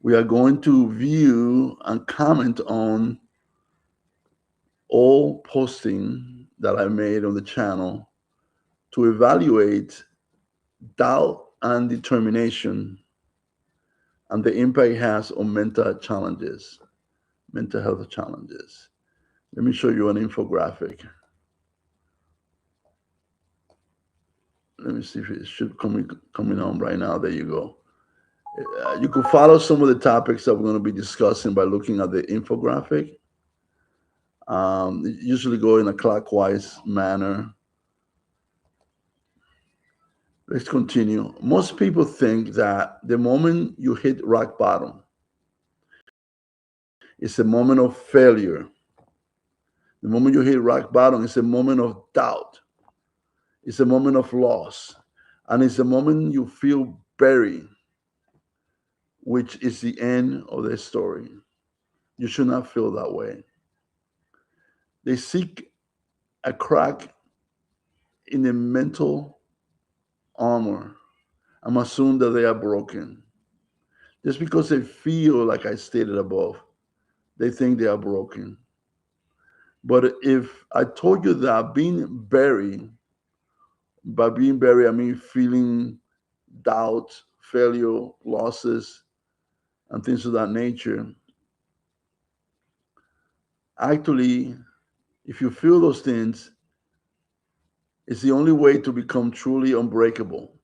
We are going to view and comment on all posting that I made on the channel to evaluate doubt and determination and the impact it has on mental health challenges. Let me show you an infographic. Let me see if it should coming on right now. There you go. You could follow some of the topics that we're going to be discussing by looking at the infographic. Usually go in a clockwise manner. Let's continue. Most people think that the moment you hit rock bottom is a moment of failure. The moment you hit rock bottom is a moment of doubt. It's a moment of loss. And it's a moment you feel buried, which is the end of the story. You should not feel that way. They seek a crack in the mental armor and assume that they are broken. Just because they feel, like I stated above, they think they are broken. But if I told you that by being buried, I mean feeling doubt, failure, losses, and things of that nature, actually, if you feel those things, it's the only way to become truly unbreakable.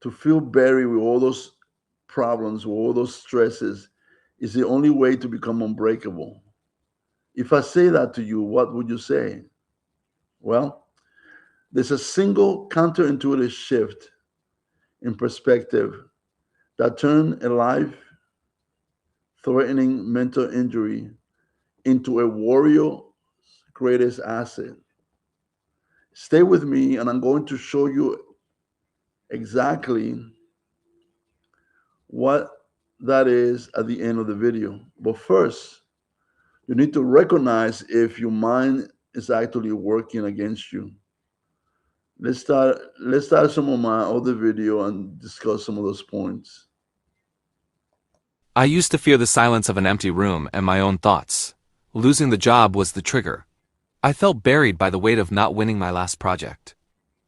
To feel buried with all those problems, with all those stresses, is the only way to become unbreakable. If I say that to you, what would you say? Well, there's a single counterintuitive shift in perspective that turns a life threatening mental injury into a warrior's greatest asset. Stay with me, and I'm going to show you exactly what that is at the end of the video. But first, you need to recognize if your mind is actually working against you. Let's start some of my other video and discuss some of those points. I used to fear the silence of an empty room and my own thoughts. Losing the job was the trigger. I felt buried by the weight of not winning my last project.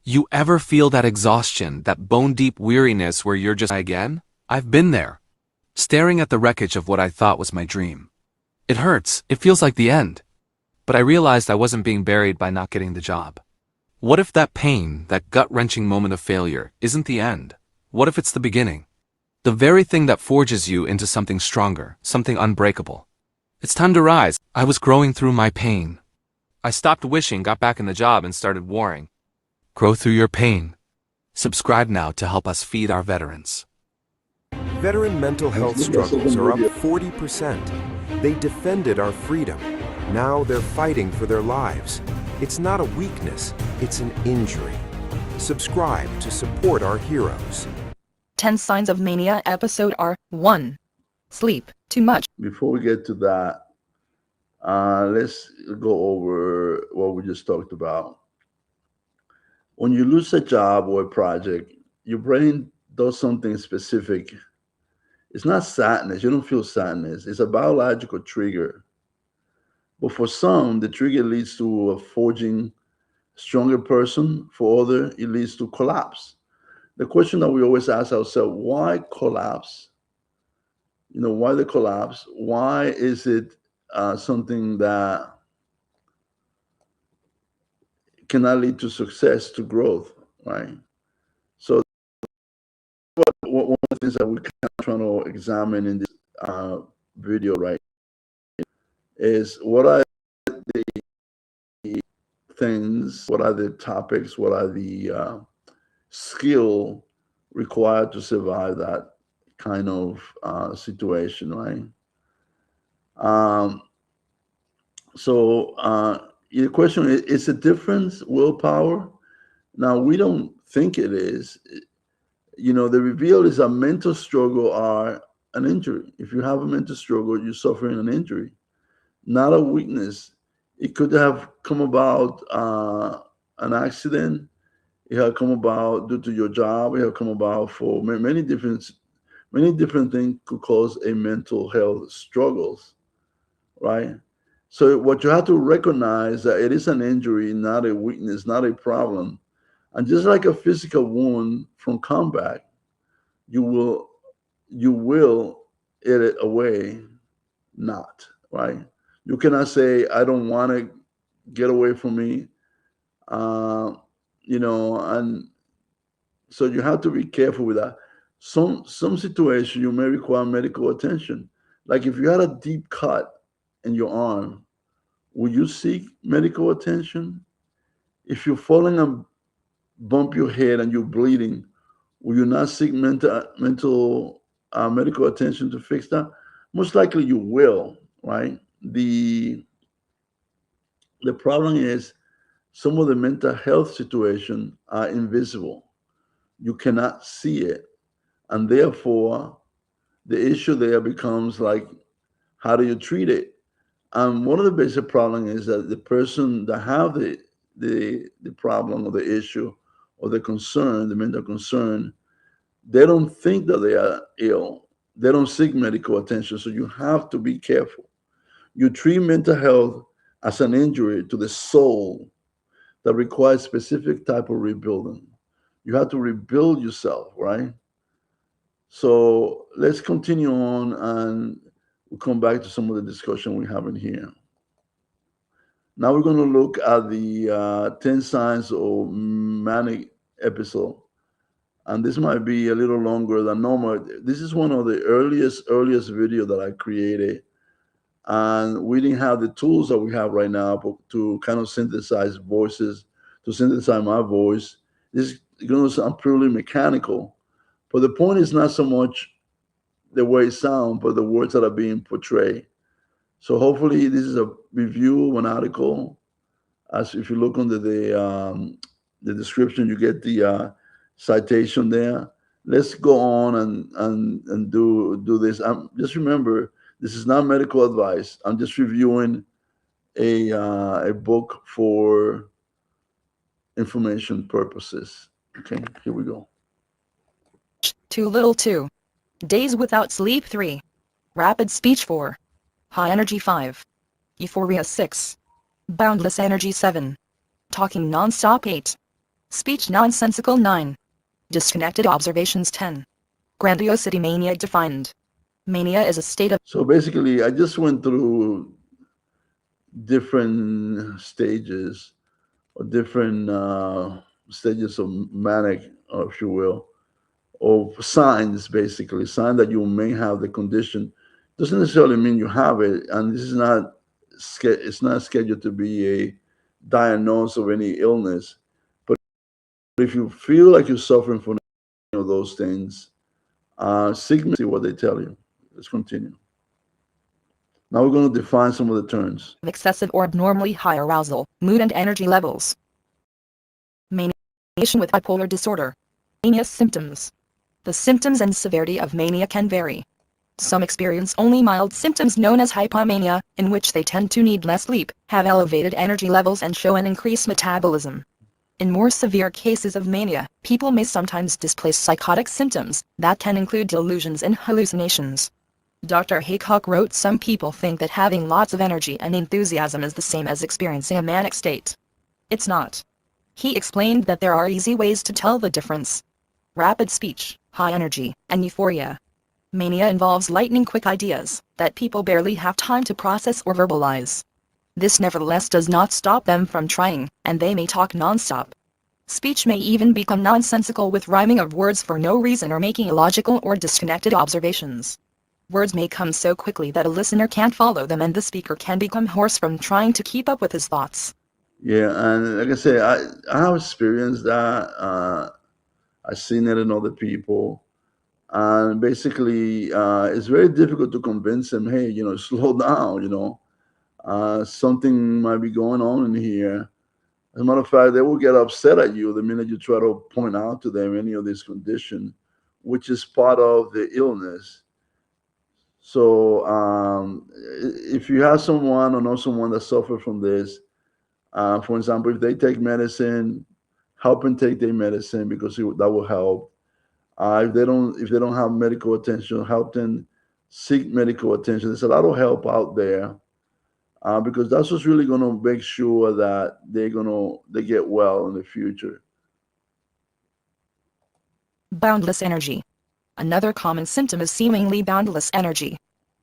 You ever feel that exhaustion, that bone-deep weariness where you're just again? I've been there, staring at the wreckage of what I thought was my dream. It hurts, it feels like the end. But I realized I wasn't being buried by not getting the job. What if that pain, that gut-wrenching moment of failure, isn't the end? What if it's the beginning? The very thing that forges you into something stronger, something unbreakable. It's time to rise. I was growing through my pain. I stopped wishing, got back in the job, and started warring. Grow through your pain. Subscribe now to help us feed our veterans. Veteran mental health struggles are up 40%. They defended our freedom. Now they're fighting for their lives. It's not a weakness, it's an injury. Subscribe to support our heroes. 10 signs of mania. Episode are 1. Sleep too much. Before we get to that, let's go over what we just talked about. When you lose a job or a project, your brain does something specific. It's not sadness. You don't feel sadness. It's a biological trigger. But for some, the trigger leads to a forging stronger person. For others, it leads to collapse. The question that we always ask ourselves, why collapse? Why the collapse? Why is it something that cannot lead to success, to growth, right? So one of the things that we're kind of trying to examine in this video, right, is what are the things, what are the topics, what are the skill required to survive that kind of situation, right? So the question is a difference willpower? Now, we don't think it is. The reveal is a mental struggle or an injury. If you have a mental struggle, you're suffering an injury, not a weakness. It could have come about an accident. It had come about due to your job. It had come about for many different Many different things could cause a mental health struggles, right? So what you have to recognize that it is an injury, not a weakness, not a problem. And just like a physical wound from combat, you will you will it away not, right? You cannot say I don't want to get away from me, uh, and so you have to be careful with that. Some situation you may require medical attention. Like if you had a deep cut in your arm, will you seek medical attention? If you're falling and bump your head and you're bleeding, will you not seek mental medical attention to fix that? Most likely you will, right? The problem is some of the mental health situation are invisible. You cannot see it, and therefore the issue there becomes like, how do you treat it? One of the basic problems is that the person that have the problem or the issue or the concern, the mental concern, they don't think that they are ill. They don't seek medical attention. So you have to be careful. You treat mental health as an injury to the soul that requires specific type of rebuilding. You have to rebuild yourself, right? So let's continue on and we'll come back to some of the discussion we have in here. Now we're going to look at the 10 signs of manic episode. And this might be a little longer than normal. This is one of the earliest video that I created. And we didn't have the tools that we have right now to kind of synthesize voices, to synthesize my voice. This is going to sound purely mechanical. But the point is not so much the way it sounds, but the words that are being portrayed. So hopefully this is a review of an article. As if you look under the description, you get the citation there. Let's go on and do this. Just remember, this is not medical advice. I'm just reviewing a book for information purposes. Okay, here we go. Too little 2. Days without sleep 3. Rapid speech 4. High energy 5. Euphoria 6. Boundless energy 7. Talking non-stop 8. Speech nonsensical 9. Disconnected observations 10. Grandiosity mania defined. Mania is a state of. So basically, I just went through different stages or different stages of manic, or if you will, or signs, basically, sign that you may have the condition. Doesn't necessarily mean you have it, and this is not it's not scheduled to be a diagnosis of any illness. But if you feel like you're suffering from any of those things, seek me, see what they tell you. Let's continue. Now we're going to define some of the terms. Excessive or abnormally high arousal, mood and energy levels. Mania with bipolar disorder. Mania symptoms. The symptoms and severity of mania can vary. Some experience only mild symptoms known as hypomania, in which they tend to need less sleep, have elevated energy levels and show an increased metabolism. In more severe cases of mania, people may sometimes display psychotic symptoms that can include delusions and hallucinations. Dr. Haycock wrote, some people think that having lots of energy and enthusiasm is the same as experiencing a manic state. It's not. He explained that there are easy ways to tell the difference. Rapid speech, high energy, and euphoria. Mania involves lightning-quick ideas that people barely have time to process or verbalize. This nevertheless does not stop them from trying, and they may talk non-stop. Speech may even become nonsensical with rhyming of words for no reason or making illogical or disconnected observations. Words may come so quickly that a listener can't follow them and the speaker can become hoarse from trying to keep up with his thoughts. Yeah, and like I said, I have experienced that. I've seen it in other people. And basically, it's very difficult to convince them, hey, slow down, something might be going on in here. As a matter of fact, they will get upset at you the minute you try to point out to them any of this condition, which is part of the illness. So if you have someone or know someone that suffers from this, for example, if they take medicine, help them take their medicine because that will help. If they don't have medical attention, help them seek medical attention. There's a lot of help out there, because that's what's really going to make sure that they get well in the future. Boundless energy. Another common symptom is seemingly boundless energy.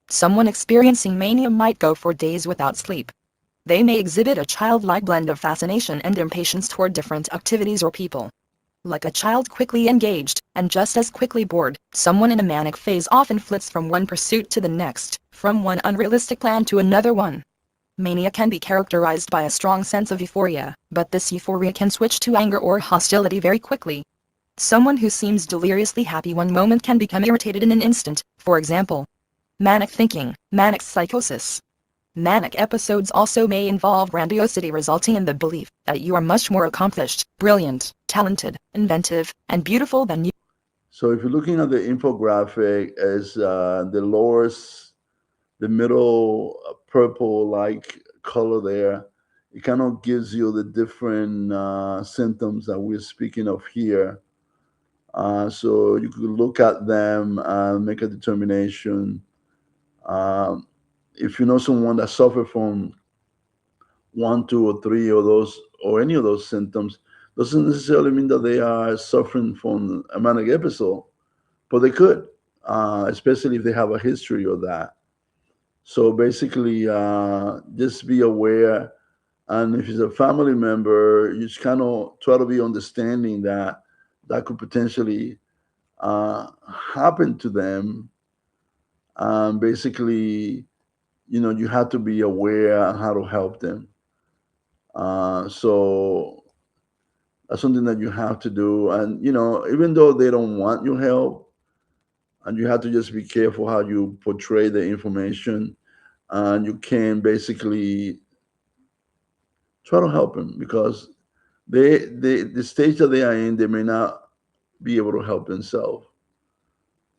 Someone experiencing mania might go for days without sleep. They may exhibit a childlike blend of fascination and impatience toward different activities or people. Like a child quickly engaged, and just as quickly bored, someone in a manic phase often flits from one pursuit to the next, from one unrealistic plan to another one. Mania can be characterized by a strong sense of euphoria, but this euphoria can switch to anger or hostility very quickly. Someone who seems deliriously happy one moment can become irritated in an instant, for example. Manic thinking, manic psychosis. Manic episodes also may involve grandiosity, resulting in the belief that you are much more accomplished, brilliant, talented, inventive, and beautiful than you. So if you're looking at the infographic, as the middle purple like color there, it kind of gives you the different symptoms that we're speaking of here. So you could look at them and make a determination. Um, if you know someone that suffer from one, two, or three of those, or any of those symptoms, doesn't necessarily mean that they are suffering from a manic episode, but they could, especially if they have a history of that. So basically, just be aware. And if it's a family member, you just kind of try to be understanding that that could potentially happen to them. Basically, you have to be aware on how to help them. So that's something that you have to do. And, even though they don't want your help, and you have to just be careful how you portray the information, and you can basically try to help them, because the stage that they are in, they may not be able to help themselves.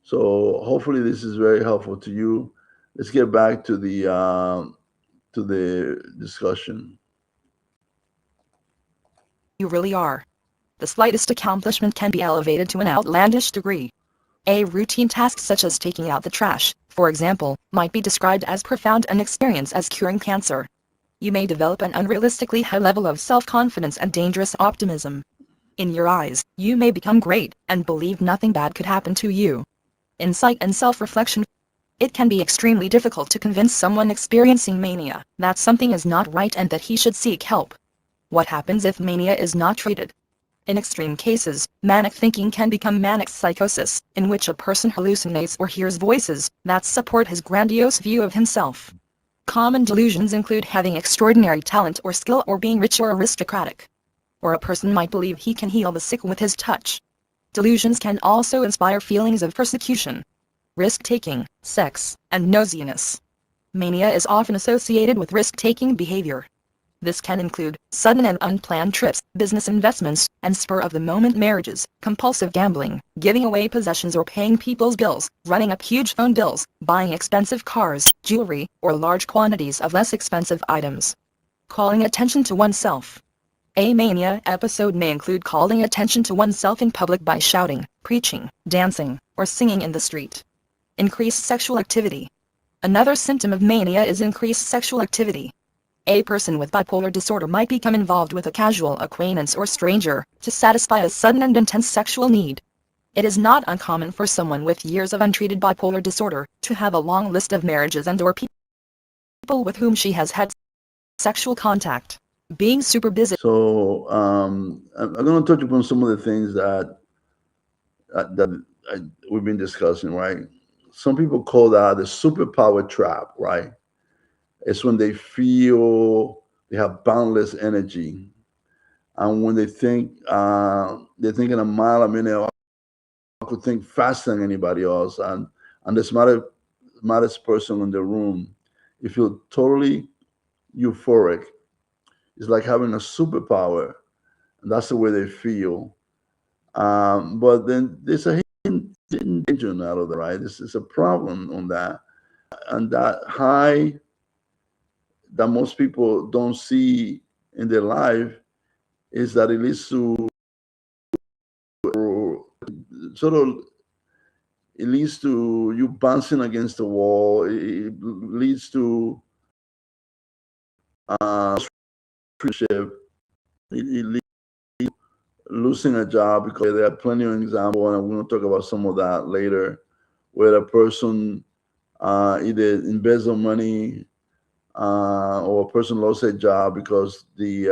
So hopefully this is very helpful to you. Let's get back to the discussion. You really are. The slightest accomplishment can be elevated to an outlandish degree. A routine task such as taking out the trash, for example, might be described as profound an experience as curing cancer. You may develop an unrealistically high level of self-confidence and dangerous optimism. In your eyes, you may become great and believe nothing bad could happen to you. Insight and self-reflection. It can be extremely difficult to convince someone experiencing mania that something is not right and that he should seek help. What happens if mania is not treated? In extreme cases, manic thinking can become manic psychosis, in which a person hallucinates or hears voices that support his grandiose view of himself. Common delusions include having extraordinary talent or skill, or being rich or aristocratic. Or a person might believe he can heal the sick with his touch. Delusions can also inspire feelings of persecution, risk-taking, sex, and nauseousness. Mania is often associated with risk-taking behavior. This can include sudden and unplanned trips, business investments, and spur-of-the-moment marriages, compulsive gambling, giving away possessions or paying people's bills, running up huge phone bills, buying expensive cars, jewelry, or large quantities of less expensive items. Calling attention to oneself. A mania episode may include calling attention to oneself in public by shouting, preaching, dancing, or singing in the street. Increased sexual activity. Another symptom of mania is increased sexual activity. A person with bipolar disorder might become involved with a casual acquaintance or stranger to satisfy a sudden and intense sexual need. It is not uncommon for someone with years of untreated bipolar disorder to have a long list of marriages and/or people with whom she has had sexual contact. Being super busy. So I'm going to touch upon some of the things that we've been discussing, right? Some people call that the superpower trap, right? It's when they feel they have boundless energy, and when they think they're thinking a mile a minute. I could think faster than anybody else, and the smartest person in the room. You feel totally euphoric. It's like having a superpower, and that's the way they feel. But then there's a hidden danger out of that, right? This is a problem on that, and that high that most people don't see in their life is that it leads to sort of, it leads to you bouncing against the wall. It leads to friendship. It leads to losing a job, because there are plenty of examples, and we're going to talk about some of that later, where a person either embezzle money, or a person lost their job because they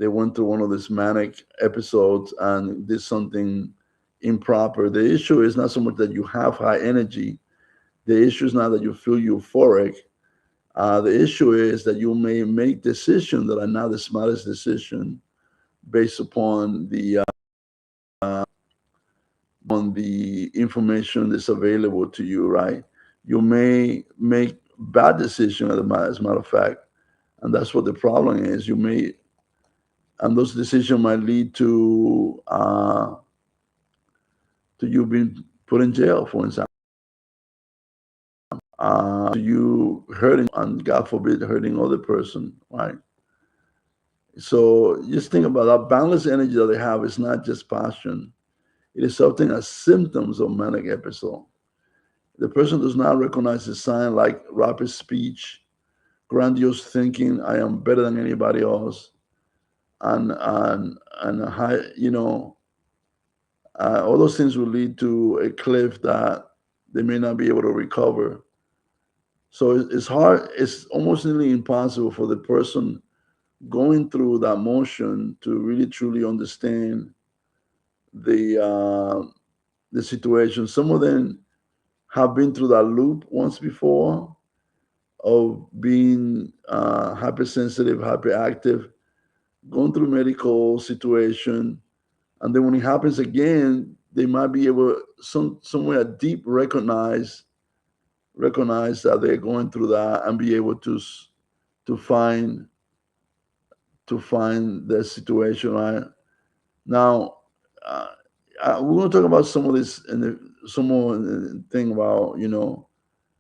went through one of these manic episodes and did something improper. The issue is not so much that you have high energy. The issue is not that you feel euphoric. The issue is that you may make decisions that are not the smartest decision based upon the information that's available to you, right? You may make bad decisions, as a matter of fact, and that's what the problem is. And those decisions might lead to you being put in jail, for example, to you hurting, and God forbid, hurting other person, right? So just think about that balanced energy that they have is not just passion. It is something as symptoms of manic episode. The person does not recognize the sign like rapid speech, grandiose thinking, I am better than anybody else, and a high, all those things will lead to a cliff that they may not be able to recover. So it's hard. It's almost nearly impossible for the person going through that motion to really truly understand the uh, the situation. Some of them have been through that loop once before of being hypersensitive, hyperactive, going through medical situation, and then when it happens again, they might be able somewhere deep recognize that they're going through that, and be able to find their situation, right? Now, uh, we're going to talk about some of this and some more thing about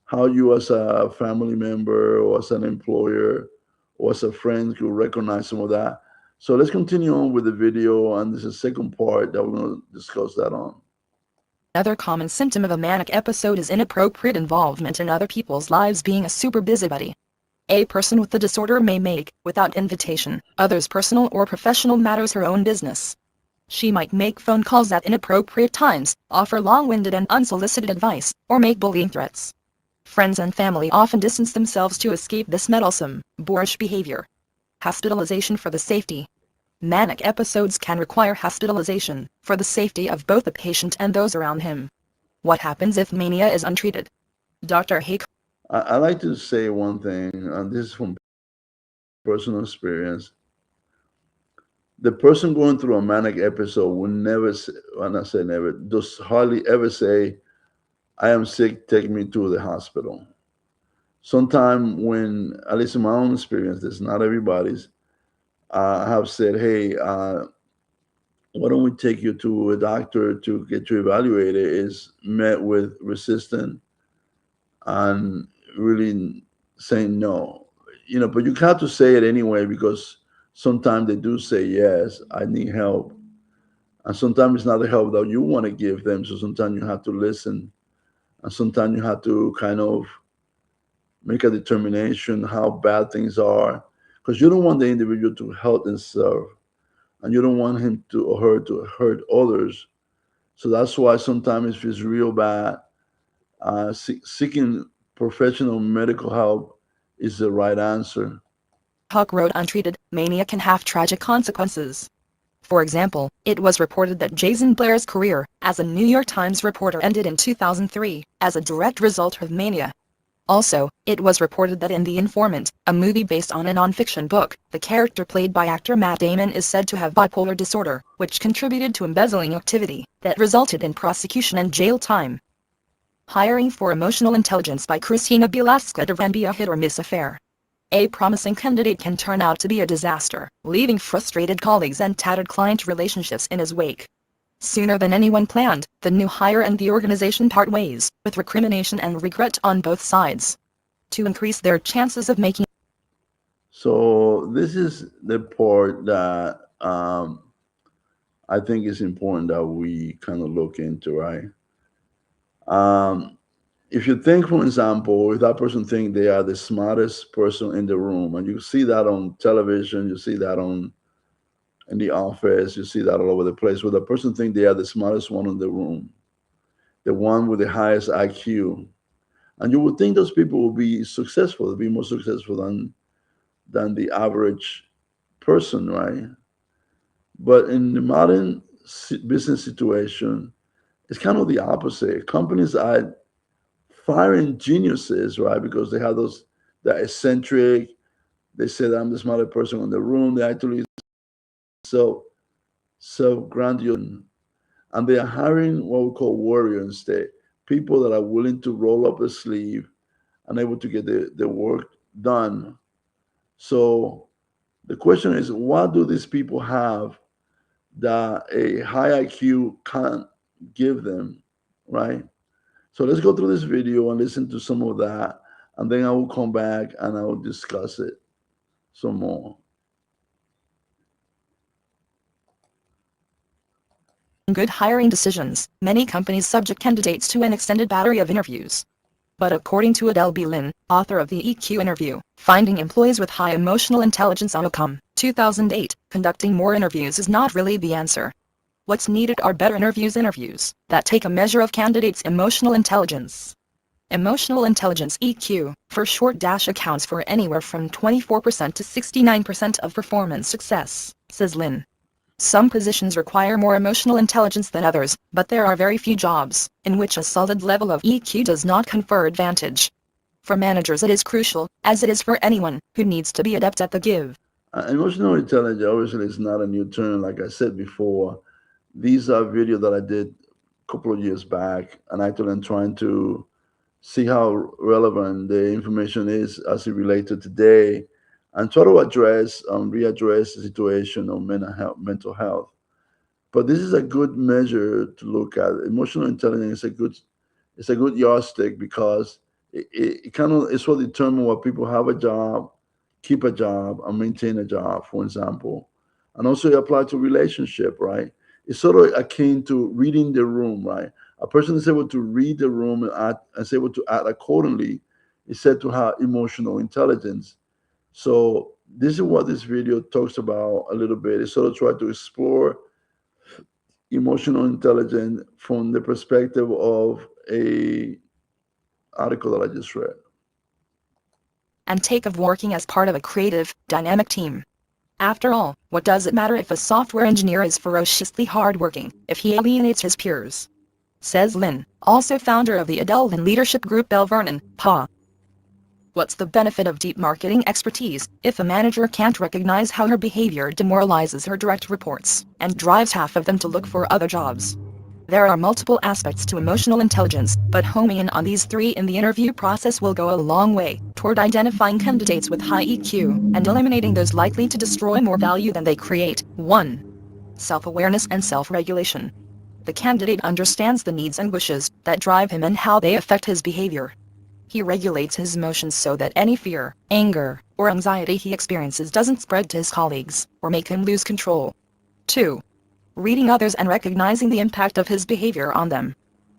how you as a family member or as an employer or as a friend could recognize some of that. So let's continue on with the video, and this is the second part that we're going to discuss that on. Another common symptom of a manic episode is inappropriate involvement in other people's lives, being a super busybody. A person with the disorder may make, without invitation, others' personal or professional matters her own business. She might make phone calls at inappropriate times, offer long-winded and unsolicited advice, or make bullying threats. Friends and family often distance themselves to escape this meddlesome, boorish behavior. Hospitalization for the safety. Manic episodes can require hospitalization, for the safety of both the patient and those around him. What happens if mania is untreated? Dr. Hayk. I like to say one thing, and this is from personal experience. The person going through a manic episode will never say, when I say never, does hardly ever say, I am sick, take me to the hospital. Sometime when, at least in my own experience, this is not everybody's, I have said, hey, why don't we take you to a doctor to get you evaluated? Is met with resistance and really saying no. But you have to say it anyway, because sometimes they do say, yes, I need help. And sometimes it's not the help that you want to give them. So sometimes you have to listen. And sometimes you have to kind of make a determination how bad things are. Because you don't want the individual to hurt themselves. And you don't want him to or her to hurt others. So that's why sometimes if it's real bad, seeking professional medical help is the right answer. Huck wrote, untreated mania can have tragic consequences. For example, it was reported that Jason Blair's career as a New York Times reporter ended in 2003 as a direct result of mania. Also, it was reported that in The Informant, a movie based on a nonfiction book, the character played by actor Matt Damon is said to have bipolar disorder, which contributed to embezzling activity that resulted in prosecution and jail time. Hiring for emotional intelligence by Christina Bielaska can be a hit-or-miss affair. A promising candidate can turn out to be a disaster, leaving frustrated colleagues and tattered client relationships in his wake. Sooner than anyone planned, the new hire and the organization part ways, with recrimination and regret on both sides. To increase their chances of making. So this is the part that I think it's important that we kind of look into, right? Um, if you think, for example, if that person think they are the smartest person in the room, and you see that on television, you see that on in the office, you see that all over the place, where the person think they are the smartest one in the room, the one with the highest IQ, and you would think those people will be successful, they'll be more successful than the average person, right? But in the modern business situation, it's kind of the opposite. Companies are firing geniuses, right? Because they have those that eccentric. They say that I'm the smartest person in the room. They actually so grandiose, and they are hiring what we call warriors instead. People that are willing to roll up a sleeve and able to get the work done. So the question is, what do these people have that a high IQ can't give them, right? So let's go through this video and listen to some of that, and then I will come back and I will discuss it some more. Good hiring decisions. Many companies subject candidates to an extended battery of interviews. But according to Adele B. Lin, author of the EQ interview, Finding Employees with High Emotional Intelligence Outcome, 2008, conducting more interviews is not really the answer. What's needed are better interviews that take a measure of candidates' emotional intelligence. Emotional intelligence (EQ) for short dash accounts for anywhere from 24% to 69% of performance success, says Lin. Some positions require more emotional intelligence than others, but there are very few jobs in which a solid level of EQ does not confer advantage. For managers it is crucial, as it is for anyone who needs to be adept at the give. Emotional intelligence obviously is not a new term, like I said before. These are videos that I did a couple of years back, and actually I'm trying to see how relevant the information is as it relates to today, and try to readdress the situation of mental health. But this is a good measure to look at. Emotional intelligence is a good, it's a good yardstick because it kind of it's what determine what people have a job, keep a job, and maintain a job, for example. And also it apply to relationship, right? It's sort of akin to reading the room, right? A person is able to read the room and act, is able to act accordingly. Is said to have emotional intelligence. So this is what this video talks about a little bit. It sort of try to explore emotional intelligence from the perspective of a article that I just read. And take of working as part of a creative, dynamic team. After all, what does it matter if a software engineer is ferociously hardworking, if he alienates his peers? Says Lin, also founder of the Adele Lin leadership group Bell Vernon, PA. What's the benefit of deep marketing expertise if a manager can't recognize how her behavior demoralizes her direct reports and drives half of them to look for other jobs? There are multiple aspects to emotional intelligence, but homing in on these three in the interview process will go a long way toward identifying candidates with high EQ and eliminating those likely to destroy more value than they create. 1. Self-awareness and self-regulation. The candidate understands the needs and wishes that drive him and how they affect his behavior. He regulates his emotions so that any fear, anger, or anxiety he experiences doesn't spread to his colleagues or make him lose control. 2. Reading others and recognizing the impact of his behavior on them.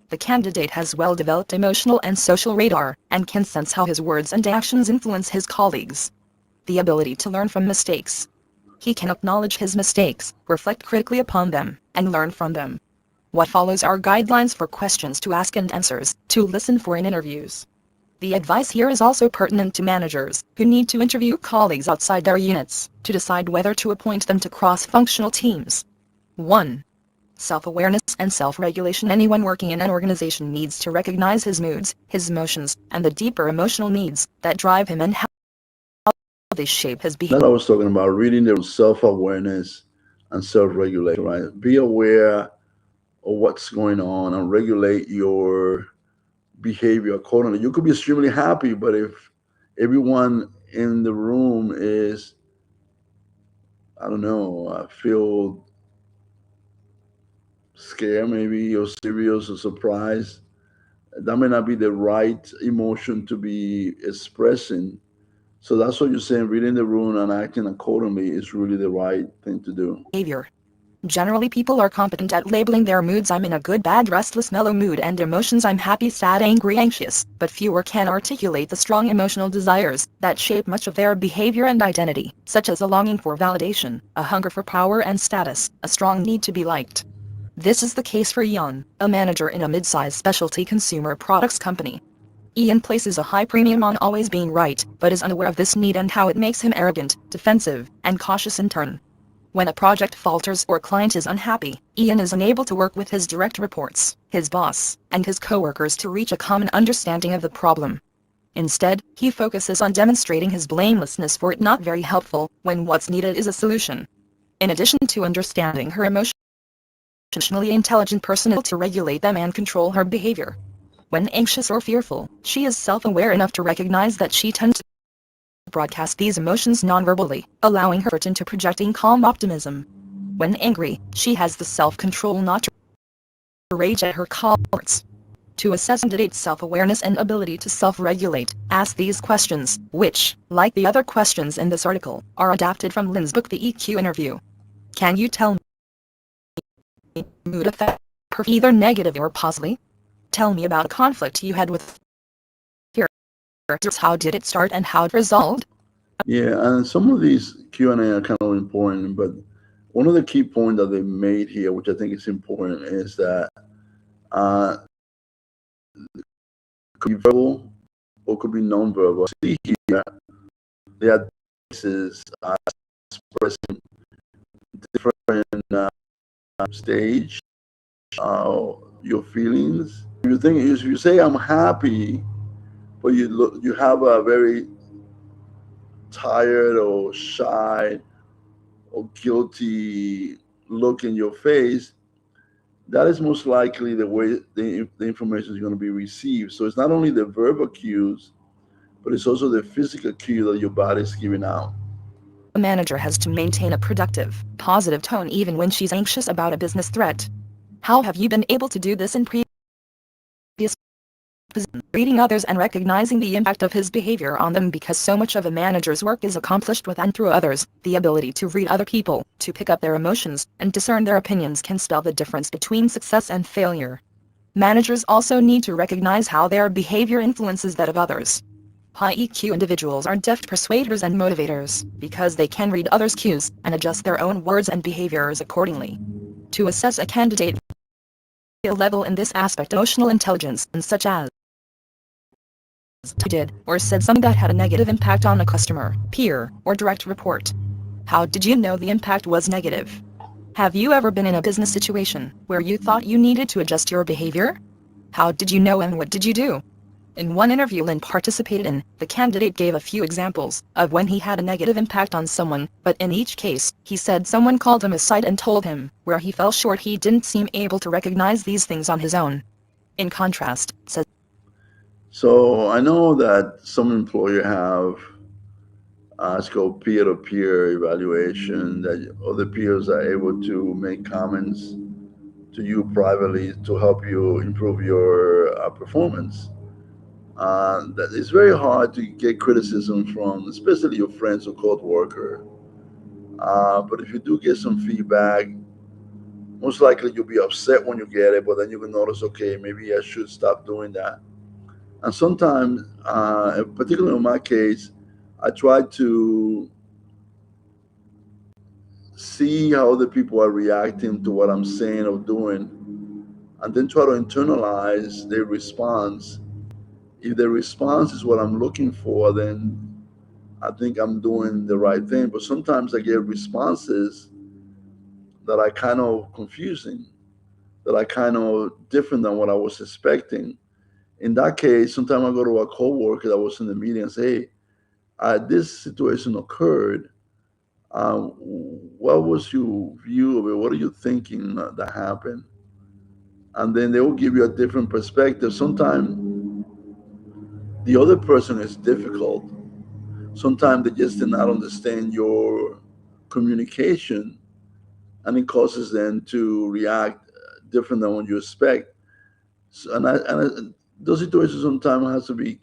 The candidate has well-developed emotional and social radar and can sense how his words and actions influence his colleagues. The ability to learn from mistakes. He can acknowledge his mistakes, reflect critically upon them, and learn from them. What follows are guidelines for questions to ask and answers to listen for in interviews. The advice here is also pertinent to managers who need to interview colleagues outside their units to decide whether to appoint them to cross-functional teams. 1. Self-awareness and self-regulation. Anyone working in an organization needs to recognize his moods, his emotions, and the deeper emotional needs that drive him and how they shape his That's what behavior. I was talking about, reading the self-awareness and self-regulation, right? Be aware of what's going on and regulate your behavior accordingly. You could be extremely happy, but if everyone in the room is, I don't know, I feel scared maybe or serious or surprised, that may not be the right emotion to be expressing. So that's what you're saying. Reading the room and acting accordingly is really the right thing to do. Generally, people are competent at labeling their moods. I'm in a good, bad, restless, mellow mood, and emotions. I'm happy, sad, angry, anxious, but fewer can articulate the strong emotional desires that shape much of their behavior and identity, such as a longing for validation, a hunger for power and status, a strong need to be liked. This is the case for Ian, a manager in a mid-sized specialty consumer products company. Ian places a high premium on always being right, but is unaware of this need and how it makes him arrogant, defensive, and cautious in turn. When a project falters or client is unhappy, Ian is unable to work with his direct reports, his boss, and his coworkers to reach a common understanding of the problem. Instead, he focuses on demonstrating his blamelessness for it, not very helpful, when what's needed is a solution. In addition to understanding her emotions, emotionally intelligent person able to regulate them and control her behavior. When anxious or fearful, she is self-aware enough to recognize that she tends to broadcast these emotions non-verbally, allowing her into projecting calm optimism. When angry, she has the self-control not to rage at her cohorts. To assess candidate's self-awareness and ability to self-regulate, ask these questions, which, like the other questions in this article, are adapted from Lynn's book The EQ Interview. Can you tell me mood affect her either negatively or positively? Tell me about a conflict you had with your characters. How did it start and how it resolved? Yeah, and some of these Q&A are kind of important, but one of the key points that they made here, which I think is important, is that could be verbal or could be non-verbal. See here, they are cases expressing different stage your feelings. If you say I'm happy, but you have a very tired or shy or guilty look in your face, that is most likely the way the information is going to be received. So it's not only the verbal cues, but it's also the physical cue that your body is giving out. A manager has to maintain a productive, positive tone even when she's anxious about a business threat. How have you been able to do this in previous positions? Reading others and recognizing the impact of his behavior on them, because so much of a manager's work is accomplished with and through others. The ability to read other people, to pick up their emotions, and discern their opinions can spell the difference between success and failure. Managers also need to recognize how their behavior influences that of others. High EQ individuals are deft persuaders and motivators, because they can read others' cues and adjust their own words and behaviors accordingly. To assess a candidate level in this aspect, emotional intelligence, and such as did or said something that had a negative impact on a customer, peer, or direct report. How did you know the impact was negative? Have you ever been in a business situation where you thought you needed to adjust your behavior? How did you know and what did you do? In one interview Lynn participated in, the candidate gave a few examples of when he had a negative impact on someone, but in each case, he said someone called him aside and told him where he fell short. He didn't seem able to recognize these things on his own. In contrast, says So I know that some employer have it's called peer-to-peer evaluation, that other peers are able to make comments to you privately to help you improve your performance. That it's very hard to get criticism from, especially your friends or co-worker. But if you do get some feedback, most likely you'll be upset when you get it, but then you can notice, okay, maybe I should stop doing that. And sometimes, particularly in my case, I try to see how other people are reacting to what I'm saying or doing, and then try to internalize their response. If the response is what I'm looking for, then I think I'm doing the right thing. But sometimes I get responses that are kind of confusing, that are kind of different than what I was expecting. In that case, sometimes I go to a coworker that was in the meeting and say, hey, this situation occurred. What was your view of it? What are you thinking that happened? And then they will give you a different perspective. Sometimes the other person is difficult. Sometimes they just did not understand your communication, and it causes them to react different than what you expect. So, those situations sometimes has to be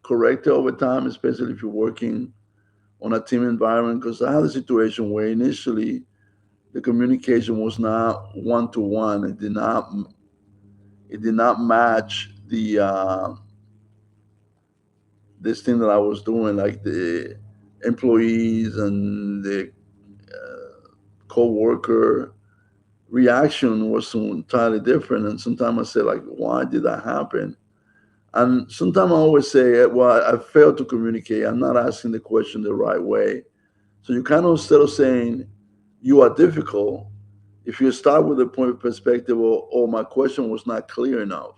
corrected over time, especially if you're working on a team environment. Because I had a situation where initially The communication was not one to one. It did not match the this thing that I was doing, like the employees and the co-worker reaction was so entirely different. And sometimes I say, like, why did that happen? And sometimes I always say, well, I failed to communicate. I'm not asking the question the right way. So you kind of, instead of saying you are difficult, if you start with the point of perspective, oh, my question was not clear enough,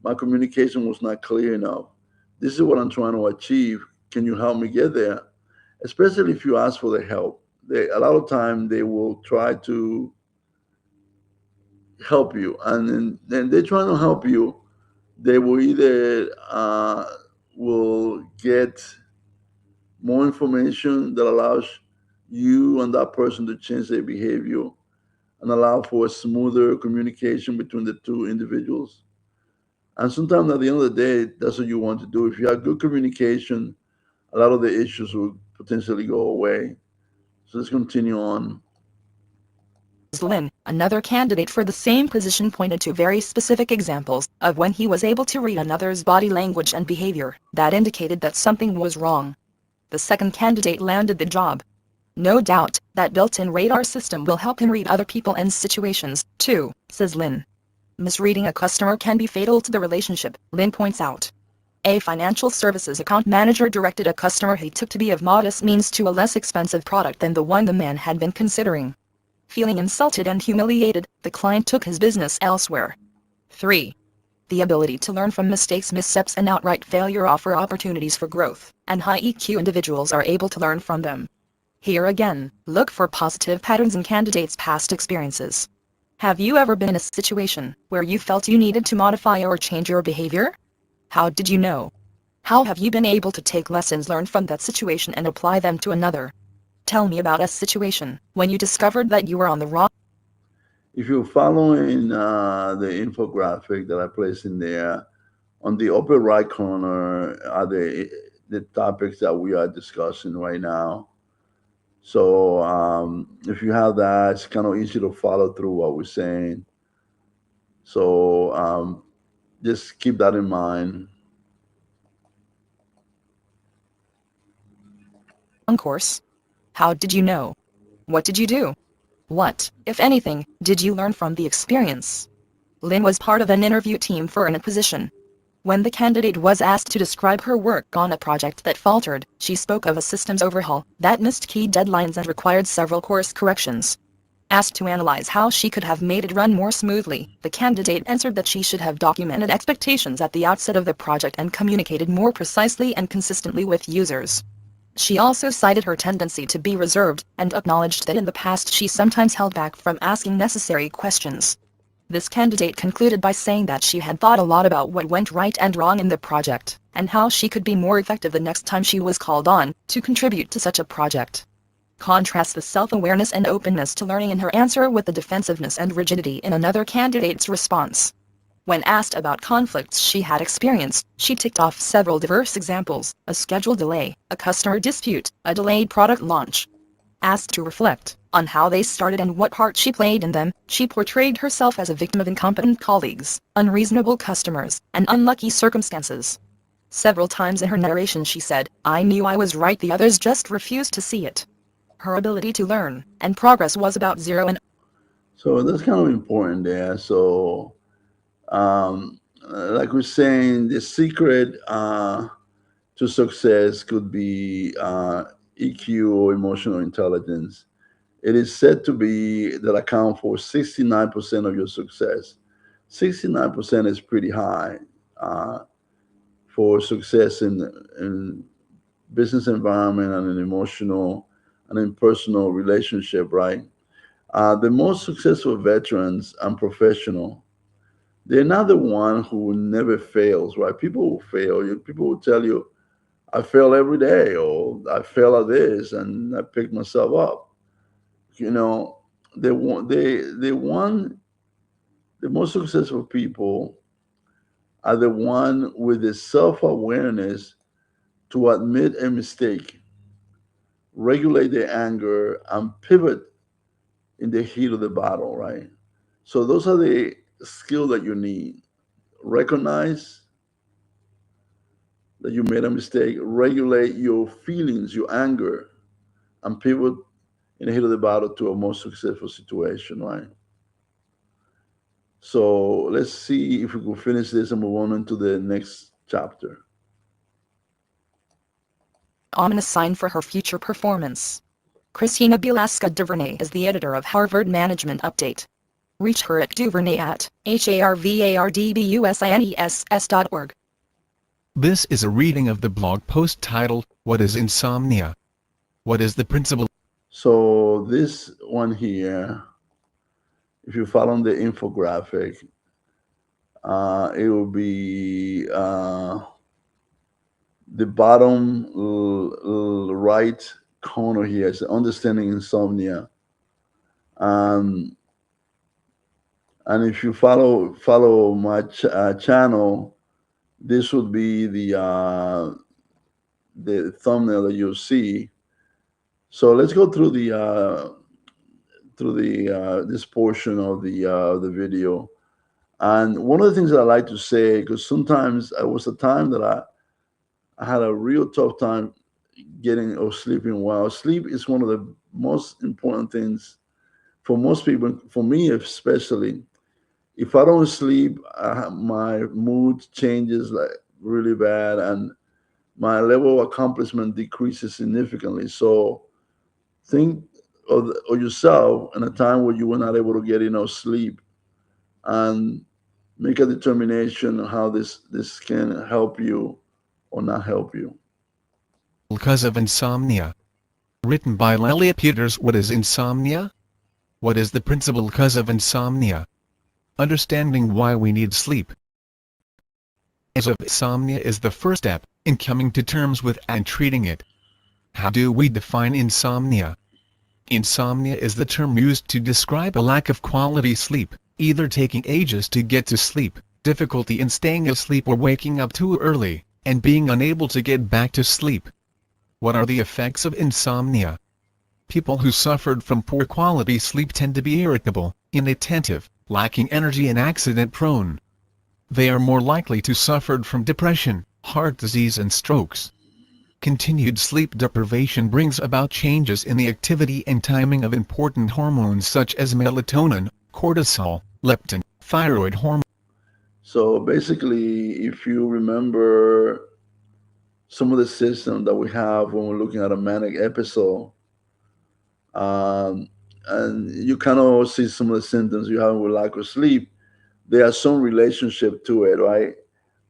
my communication was not clear enough. This is what I'm trying to achieve. Can you help me get there? Especially if you ask for the help. A lot of time they will try to help you, and then they're trying to help you. They will either will get more information that allows you and that person to change their behavior and allow for a smoother communication between the two individuals. And sometimes at the end of the day, that's what you want to do. If you have good communication, a lot of the issues will potentially go away. So let's continue on. Lin, another candidate for the same position, pointed to very specific examples of when he was able to read another's body language and behavior that indicated that something was wrong. The second candidate landed the job. No doubt, that built-in radar system will help him read other people and situations, too, says Lin. Misreading a customer can be fatal to the relationship, Lin points out. A financial services account manager directed a customer he took to be of modest means to a less expensive product than the one the man had been considering. Feeling insulted and humiliated, the client took his business elsewhere. 3. The ability to learn from mistakes, missteps, and outright failure offer opportunities for growth, and high EQ individuals are able to learn from them. Here again, look for positive patterns in candidates' past experiences. Have you ever been in a situation where you felt you needed to modify or change your behavior? How did you know? How have you been able to take lessons learned from that situation and apply them to another? Tell me about a situation when you discovered that you were on the wrong. If you're following the infographic that I placed in there, on the upper right corner are the topics that we are discussing right now. So if you have that, it's kind of easy to follow through what we're saying. So just keep that in mind. Course? How did you know? What did you do? What, if anything, did you learn from the experience? Lynn was part of an interview team for a position. When the candidate was asked to describe her work on a project that faltered, she spoke of a systems overhaul that missed key deadlines and required several course corrections. Asked to analyze how she could have made it run more smoothly, the candidate answered that she should have documented expectations at the outset of the project and communicated more precisely and consistently with users. She also cited her tendency to be reserved and acknowledged that in the past she sometimes held back from asking necessary questions. This candidate concluded by saying that she had thought a lot about what went right and wrong in the project, and how she could be more effective the next time she was called on to contribute to such a project. Contrast the self-awareness and openness to learning in her answer with the defensiveness and rigidity in another candidate's response. When asked about conflicts she had experienced, she ticked off several diverse examples: a schedule delay, a customer dispute, a delayed product launch. Asked to reflect on how they started and what part she played in them, she portrayed herself as a victim of incompetent colleagues, unreasonable customers, and unlucky circumstances. Several times in her narration she said, "I knew I was right, the others just refused to see it." Her ability to learn and progress was about zero, and So that's kind of important there. So, like we're saying, the secret to success could be EQ or emotional intelligence. It is said to be that account for 69% of your success. 69% is pretty high uh, for success in business environment and in emotional and in personal relationship, right? The most successful veterans and professional, they're not the one who never fails, right? People will fail. People will tell you, I fail every day, or I fail at this, and I pick myself up. You know, they want the most successful people are the one with the self-awareness to admit a mistake, regulate their anger, and pivot in the heat of the battle, right? So those are the skills that you need. Recognize that you made a mistake, regulate your feelings, your anger, and pivot in the heat of the battle to a more successful situation, right? So let's see if we can finish this and move on into the next chapter. Ominous sign for her future performance. Christina Bielaska Duvernay is the editor of Harvard Management Update. Reach her at duvernay@harvardbusiness.org. This is a reading of the blog post titled, What is Insomnia? What is the Principle? So this one here, if you follow the infographic, it will be the bottom right corner here is understanding insomnia. And if you follow my channel, this would be the thumbnail that you'll see. So let's go through this portion of the video. And one of the things that I like to say, because sometimes it was a time that I had a real tough time getting or sleeping well. Sleep is one of the most important things for most people, for me especially. If I don't sleep, my mood changes like really bad, and my level of accomplishment decreases significantly. So think of yourself in a time where you were not able to get enough sleep, and make a determination on how this can help you or not help you. Because of Insomnia. Written by Lelia Peters. What is insomnia? What is the principal cause of insomnia? Understanding why we need sleep. As of insomnia is the first step in coming to terms with and treating it. How do we define insomnia? Insomnia is the term used to describe a lack of quality sleep, either taking ages to get to sleep, difficulty in staying asleep or waking up too early, and being unable to get back to sleep. What are the effects of insomnia? People who suffered from poor quality sleep tend to be irritable, inattentive, lacking energy and accident-prone. They are more likely to suffer from depression, heart disease and strokes. Continued sleep deprivation brings about changes in the activity and timing of important hormones such as melatonin, cortisol, leptin, thyroid hormone. So basically, if you remember some of the systems that we have when we're looking at a manic episode, and you kind of see some of the symptoms you have with lack of sleep, there are some relationship to it, right?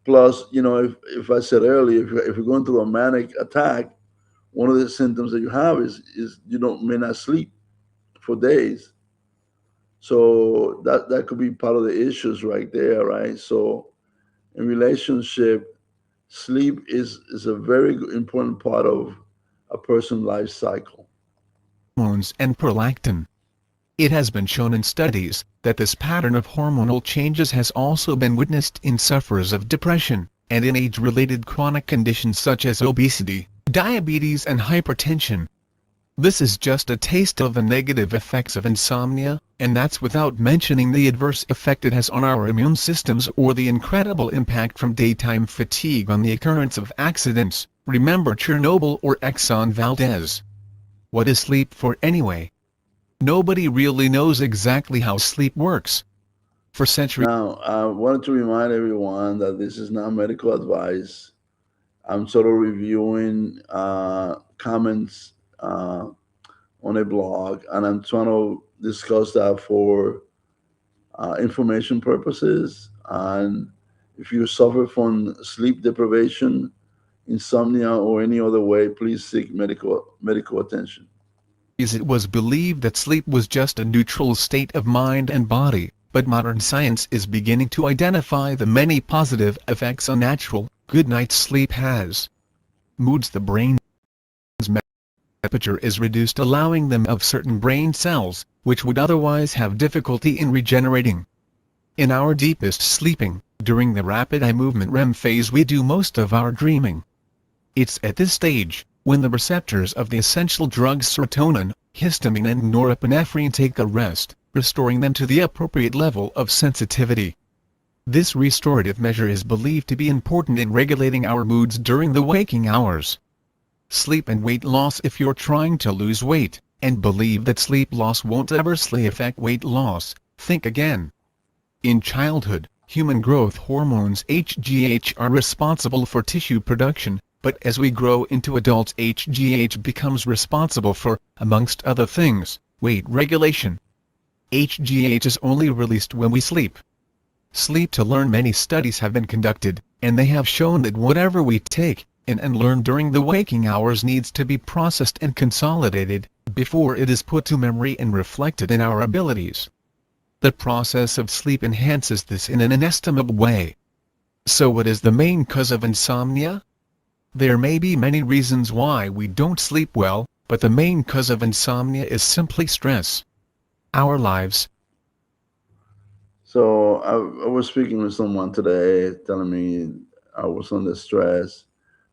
Plus, if I said earlier, if you're going through a manic attack, one of the symptoms that you have is you may not sleep for days. So that could be part of the issues right there, right? So in relationship, sleep is a very important part of a person's life cycle. Hormones and prolactin. It has been shown in studies that this pattern of hormonal changes has also been witnessed in sufferers of depression, and in age-related chronic conditions such as obesity, diabetes and hypertension. This is just a taste of the negative effects of insomnia, and that's without mentioning the adverse effect it has on our immune systems or the incredible impact from daytime fatigue on the occurrence of accidents. Remember Chernobyl or Exxon Valdez. What is sleep for anyway? Nobody really knows exactly how sleep works. For centuries. Now, I wanted to remind everyone that this is not medical advice. I'm sort of reviewing comments on a blog, and I'm trying to discuss that for information purposes. And if you suffer from sleep deprivation, insomnia, or any other way, please seek medical attention. It was believed that sleep was just a neutral state of mind and body, but modern science is beginning to identify the many positive effects a natural, good night's sleep has. Moods. The brain's temperature is reduced, allowing them of certain brain cells, which would otherwise have difficulty in regenerating. In our deepest sleeping, during the rapid eye movement REM phase, we do most of our dreaming. It's at this stage, when the receptors of the essential drug serotonin, histamine and norepinephrine take a rest, restoring them to the appropriate level of sensitivity. This restorative measure is believed to be important in regulating our moods during the waking hours. Sleep and weight loss. If you're trying to lose weight, and believe that sleep loss won't adversely affect weight loss, think again. In childhood, human growth hormones HGH are responsible for tissue production, but as we grow into adults, HGH becomes responsible for, amongst other things, weight regulation. HGH is only released when we sleep. Sleep to learn. Many studies have been conducted, and they have shown that whatever we take in and learn during the waking hours needs to be processed and consolidated before it is put to memory and reflected in our abilities. The process of sleep enhances this in an inestimable way. So what is the main cause of insomnia? There may be many reasons why we don't sleep well, but the main cause of insomnia is simply stress. Our lives. So I was speaking with someone today, telling me I was under stress,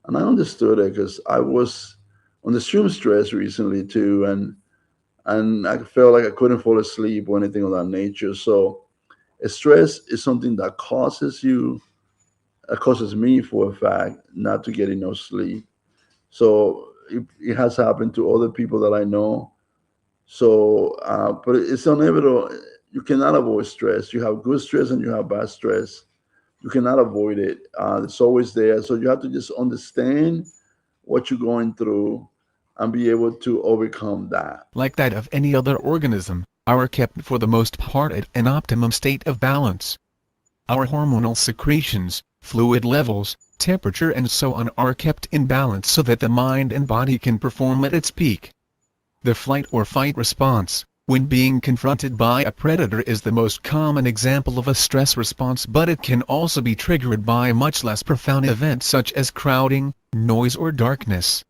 and I understood it because I was on extreme stress recently too, and I felt like I couldn't fall asleep or anything of that nature. So stress is something that causes you, causes me for a fact not to get enough sleep. So it has happened to other people that I know. So, but it's inevitable. You cannot avoid stress. You have good stress and you have bad stress. You cannot avoid it. It's always there. So you have to just understand what you're going through and be able to overcome that. Like that of any other organism, are kept for the most part at an optimum state of balance. Our hormonal secretions, fluid levels, temperature and so on are kept in balance so that the mind and body can perform at its peak. The flight or fight response, when being confronted by a predator, is the most common example of a stress response, but it can also be triggered by much less profound events such as crowding, noise or darkness.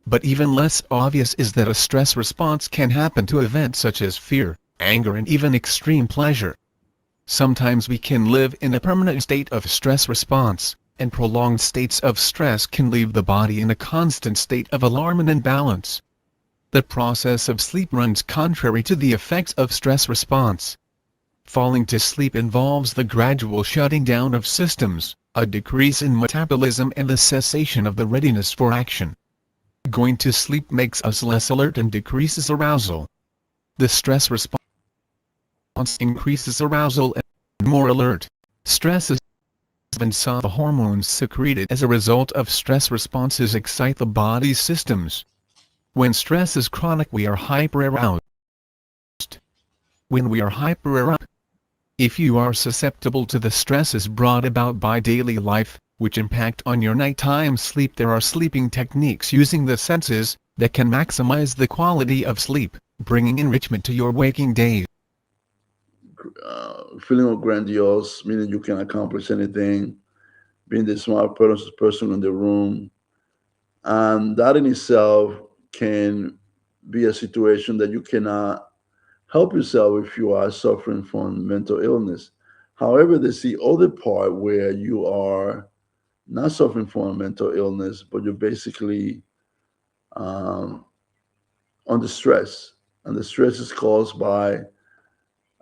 But even less obvious is that a stress response can happen to events such as fear, anger and even extreme pleasure. Sometimes we can live in a permanent state of stress response, and prolonged states of stress can leave the body in a constant state of alarm and imbalance. The process of sleep runs contrary to the effects of stress response. Falling to sleep involves the gradual shutting down of systems, a decrease in metabolism and the cessation of the readiness for action. Going to sleep makes us less alert and decreases arousal. The stress response increases arousal and more alert. Stress is when some hormones secreted as a result of stress responses excite the body's systems. When stress is chronic, we are hyperaroused. When we are hyperaroused, if you are susceptible to the stresses brought about by daily life, which impact on your nighttime sleep, there are sleeping techniques using the senses that can maximize the quality of sleep, bringing enrichment to your waking days. Feeling grandiose, meaning you can accomplish anything, being the smart person in the room. And that in itself can be a situation that you cannot help yourself if you are suffering from mental illness. However, there's the other part where you are not suffering from a mental illness, but you're basically um, under stress. And the stress is caused by,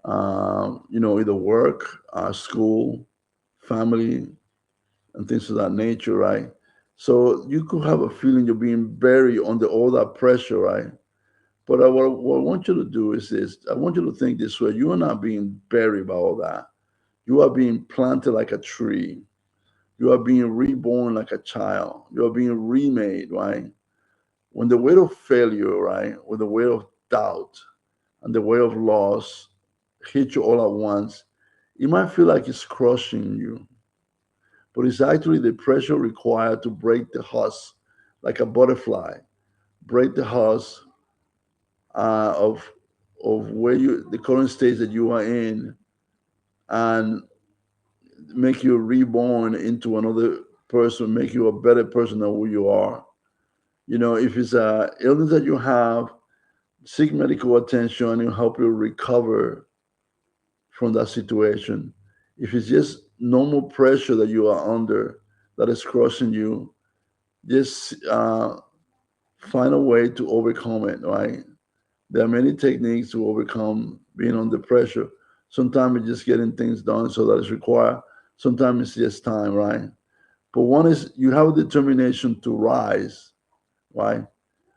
either work, school, family, and things of that nature, right? So you could have a feeling you're being buried under all that pressure, right? But what I want you to do is this. I want you to think this way. You are not being buried by all that. You are being planted like a tree. You are being reborn like a child. You are being remade, right? When the weight of failure, right, when the weight of doubt and the weight of loss hit you all at once, it might feel like it's crushing you. But it's actually the pressure required to break the husk like a butterfly, break the husk of where you the current stage that you are in, and make you reborn into another person, make you a better person than who you are. If it's a illness that you have, seek medical attention and it'll help you recover from that situation. If it's just normal pressure that you are under that is crushing you, just find a way to overcome it, right? There are many techniques to overcome being under pressure. Sometimes it's just getting things done so that it's required. Sometimes it's just time, right? But one is you have a determination to rise, right?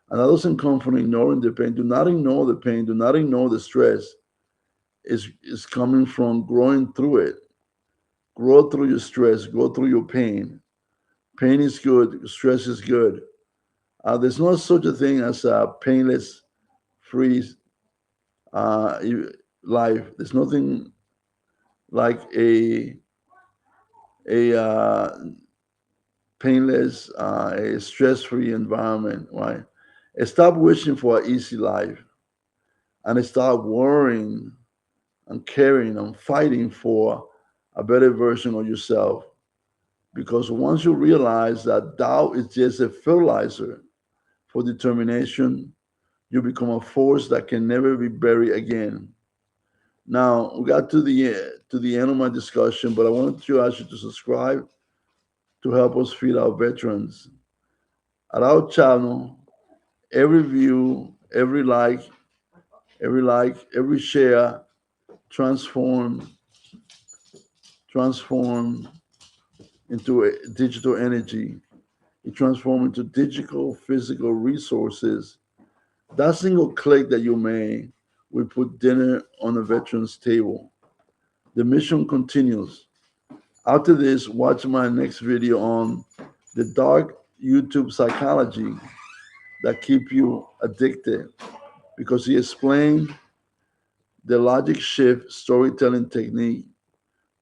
And that doesn't come from ignoring the pain. Do not ignore the pain. Do not ignore the stress. It's coming from growing through it. Grow through your stress. Go through your pain. Pain is good. Stress is good. There's no such a thing as a painless, free uh, life. There's nothing like a painless, a stress-free environment. Right? Stop wishing for an easy life and start worrying and caring and fighting for a better version of yourself. Because once you realize that doubt is just a fertilizer for determination, you become a force that can never be buried again. Now we got to the end of my discussion, but I wanted to ask you to subscribe to help us feed our veterans. At our channel, every view, every share transform transform into a digital energy. It transforms into digital physical resources. That single click that you made will put dinner on a veteran's table. The mission continues. After this, watch my next video on the dark YouTube psychology that keep you addicted because he explained the logic shift storytelling technique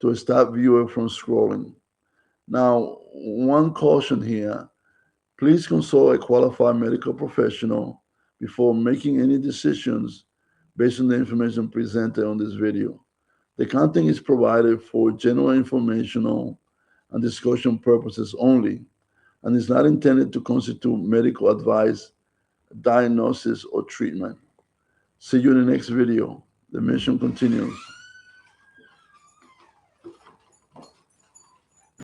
to stop viewer from scrolling. Now, one caution here, please consult a qualified medical professional before making any decisions based on the information presented on this video. The content is provided for general informational and discussion purposes only and is not intended to constitute medical advice, diagnosis, or treatment. See you in the next video. The mission continues.